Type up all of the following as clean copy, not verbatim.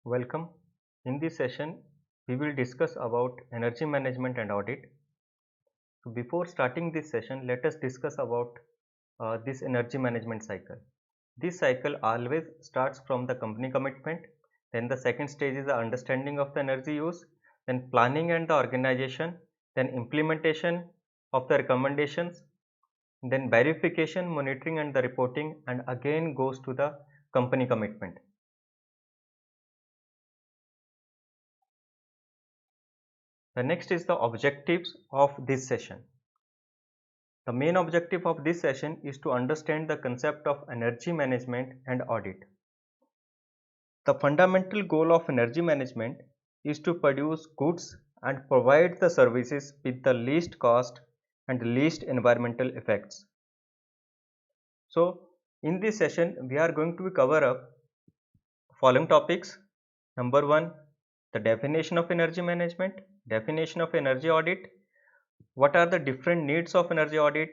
Welcome. In this session, we will discuss about energy management and audit. So before starting this session, let us discuss about this energy management cycle. This cycle always starts from the company commitment. Then the second stage is the understanding of the energy use, then planning and the organization, then implementation of the recommendations, then verification, monitoring and the reporting, and again goes to the company commitment. The next is the objectives of this session. The main objective of this session is to understand the concept of energy management and audit. The fundamental goal of energy management is to produce goods and provide the services with the least cost and least environmental effects. So, in this session, we are going to cover up following topics. Number 1, the definition of energy management, definition of energy audit, what are the different needs of energy audit,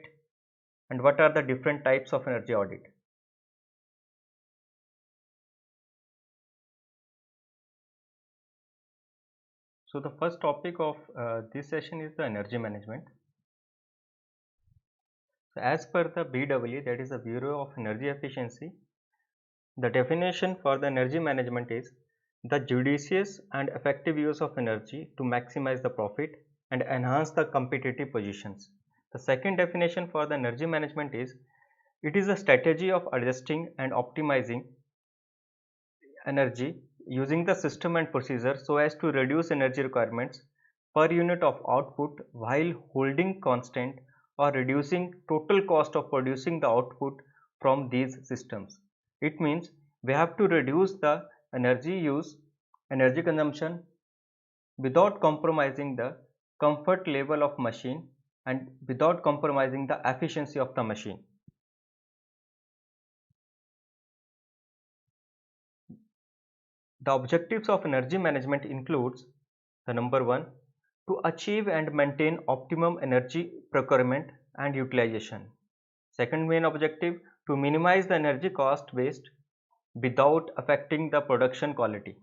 and what are the different types of energy audit. So the first topic of this session is the energy management. So as per the BEE, that is the Bureau of Energy Efficiency, the definition for the energy management is the judicious and effective use of energy to maximize the profit and enhance the competitive positions. The second definition for the energy management is it is a strategy of adjusting and optimizing energy using the system and procedure so as to reduce energy requirements per unit of output while holding constant or reducing total cost of producing the output from these systems. It means we have to reduce the energy use, energy consumption without compromising the comfort level of machine and without compromising the efficiency of the machine. The objectives of energy management includes the number 1, to achieve and maintain optimum energy procurement and utilization. Second main objective, to minimize the energy cost waste without affecting the production quality.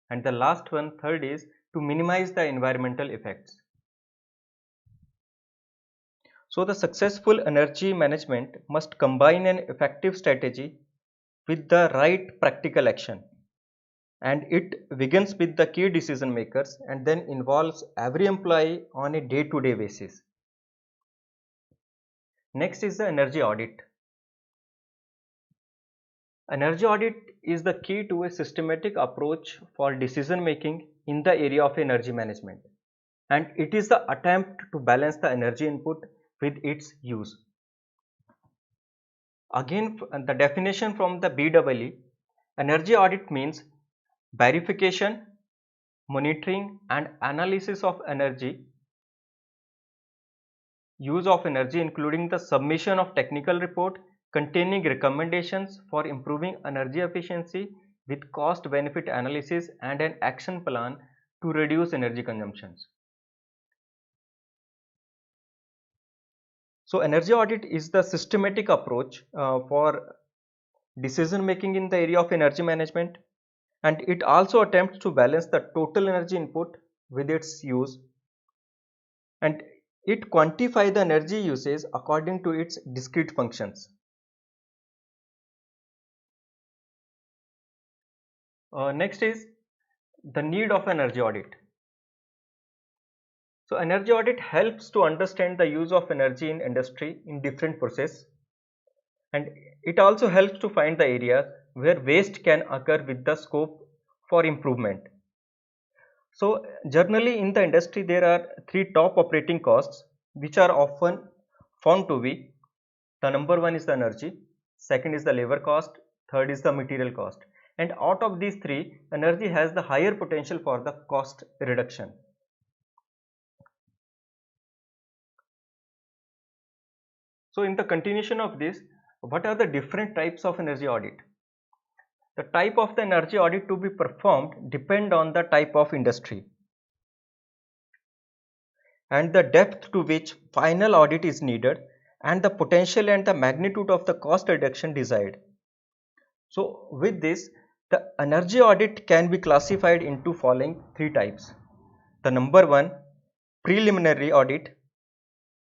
And the last one, third, is to minimize the environmental effects. So the successful energy management must combine an effective strategy with the right practical action. And it begins with the key decision makers and then involves every employee on a day-to-day basis. Next is the energy audit. Energy audit is the key to a systematic approach for decision making in the area of energy management, and it is the attempt to balance the energy input with its use. Again, the definition from the BEE, energy audit means verification, monitoring and analysis of energy use of energy, including the submission of technical report containing recommendations for improving energy efficiency with cost benefit analysis and an action plan to reduce energy consumptions. So energy audit is the systematic approach for decision making in the area of energy management, and it also attempts to balance the total energy input with its use, and it quantify the energy usage according to its discrete functions. Next is the need of energy audit. So energy audit helps to understand the use of energy in industry in different processes, and it also helps to find the areas where waste can occur with the scope for improvement. So generally in the industry there are three top operating costs which are often found to be the number 1 is the energy, second is the labor cost, third is the material cost, and out of these three energy has the higher potential for the cost reduction. So in the continuation of this, what are the different types of energy audit? The type of the energy audit to be performed depend on the type of industry and the depth to which final audit is needed and the potential and the magnitude of the cost reduction desired. So with this, The energy audit can be classified into following three types. The number one, preliminary audit,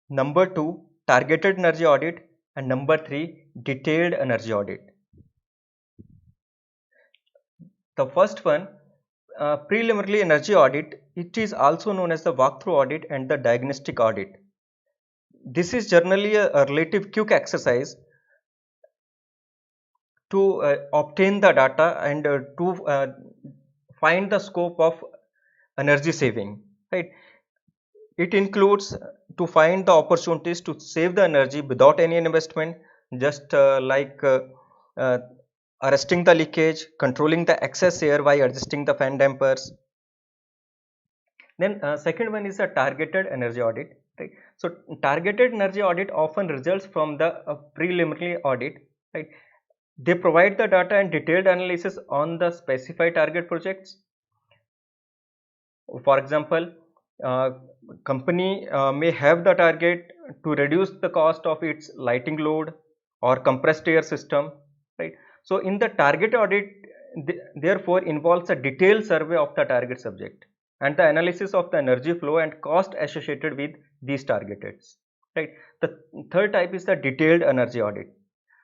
number two, targeted energy audit, and number three, detailed energy audit. The first one, preliminary energy audit, it is also known as the walkthrough audit and the diagnostic audit. This is generally a relative quick exercise to obtain the data and to find the scope of energy saving, right? It includes to find the opportunities to save the energy without any investment, just uh, arresting the leakage, controlling the excess air by adjusting the fan dampers. Then second one is a targeted energy audit, right? So targeted energy audit often results from the preliminary audit, right? They provide the data and detailed analysis on the specified target projects. For example, uh, company may have the target to reduce the cost of its lighting load or compressed air system, right? So in the target audit, therefore involves a detailed survey of the target subject and the analysis of the energy flow and cost associated with these targets, right? The third type is the detailed energy audit.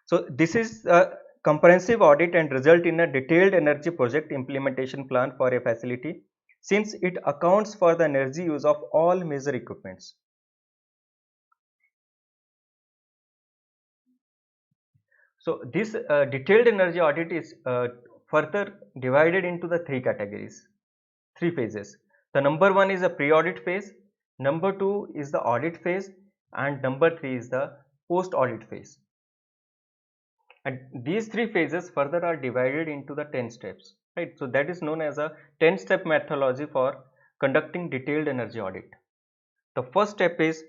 So this is a comprehensive audit and result in a detailed energy project implementation plan for a facility, since it accounts for the energy use of all major equipments. So this detailed energy audit is further divided into the three categories, three phases. The number one is the pre-audit phase, number two is the audit phase, and number three is the post-audit phase. And these three phases further are divided into the 10 steps, right? So that is known as a 10-step methodology for conducting detailed energy audit. The first step is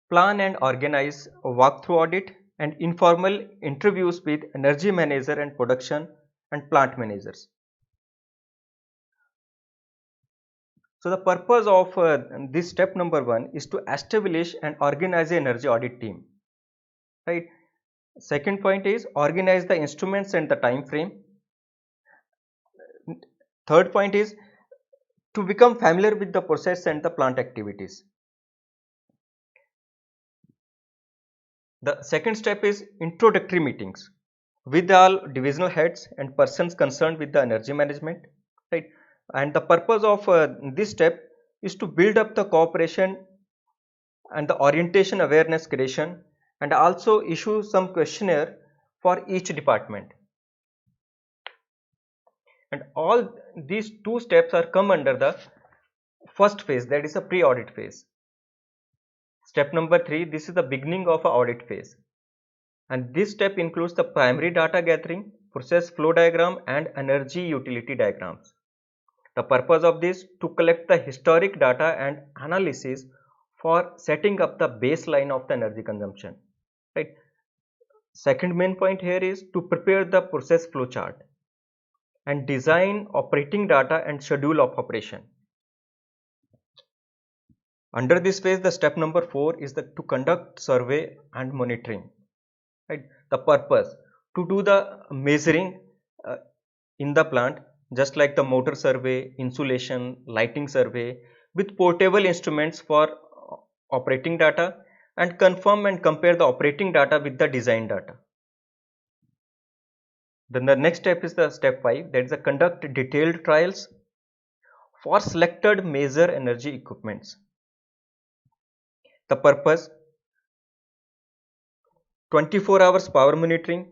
plan and organize a walkthrough audit and informal interviews with energy manager and production and plant managers. So the purpose of this step number one is to establish and organize an energy audit team, right? Second point is organize the instruments and the time frame. Third point is to become familiar with the process and the plant activities. The second step is introductory meetings with all divisional heads and persons concerned with the energy management, right? And the purpose of this step is to build up the cooperation and the orientation awareness creation, and also issue some questionnaire for each department. And all these two steps are come under the first phase, that is a pre-audit phase. Step number 3, this is the beginning of a audit phase, and this step includes the primary data gathering, process flow diagram and energy utility diagrams. The purpose of this to collect the historic data and analysis for setting up the baseline of the energy consumption, right? Second main point here is to prepare the process flow chart and design operating data and schedule of operation. Under this phase, the step number 4 is to conduct survey and monitoring, right? The purpose to do the measuring in the plant, just like the motor survey, insulation, lighting survey with portable instruments for operating data, and confirm and compare the operating data with the design data. Then the next step is the step 5, that is the conduct detailed trials for selected major energy equipments. The purpose 24 hours power monitoring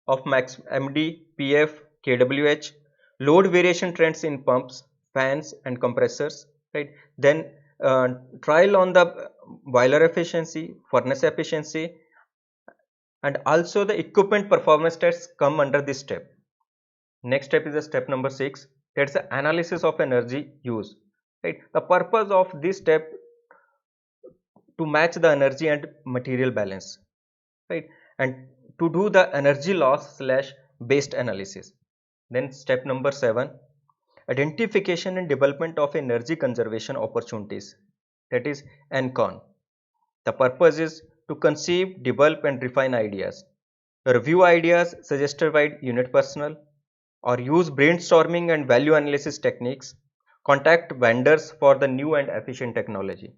of max MD, PF, kWh, load variation trends in pumps, fans and compressors, right? Then trial on the boiler efficiency, furnace efficiency, and also the equipment performance tests come under this step. Next step is the step number 6, that's the analysis of energy use, right? The purpose of this step to match the energy and material balance, right? And to do the energy loss slash waste analysis. Then step number 7, identification and development of energy conservation opportunities, that is ENCON. The purpose is to conceive, develop and refine ideas, review ideas suggested by unit personnel, or use brainstorming and value analysis techniques. Contact vendors for the new and efficient technology.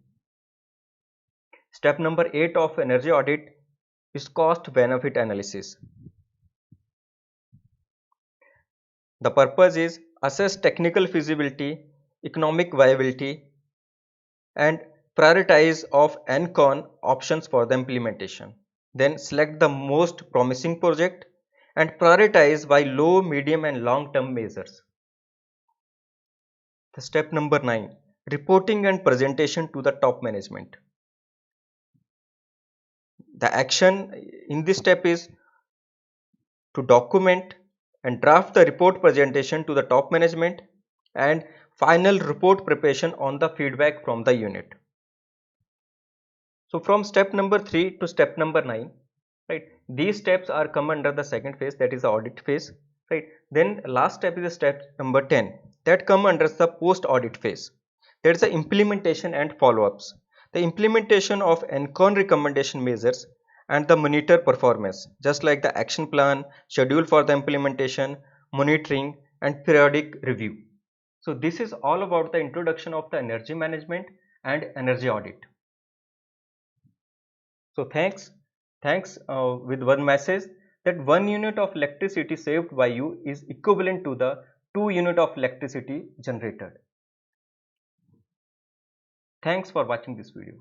Step number 8 of energy audit is cost benefit analysis. The purpose is assess technical feasibility, economic viability, and prioritize of NCON options for the implementation. Then select the most promising project and prioritize by low, medium and long term measures. The step number 9, reporting and presentation to the top management. The action in this step is to document and draft the report presentation to the top management and final report preparation on the feedback from the unit. So from step number 3 to step number 9, right, these steps are come under the second phase, that is the audit phase, right. Then last step is the step number 10 that come under the post audit phase, that is the implementation and follow-ups. The implementation of NCON recommendation measures and the monitor performance, just like the action plan, schedule for the implementation, monitoring and periodic review. So this is all about the introduction of the energy management and energy audit. So thanks with one message that 1 unit of electricity saved by you is equivalent to the 2 unit of electricity generated. Thanks for watching this video.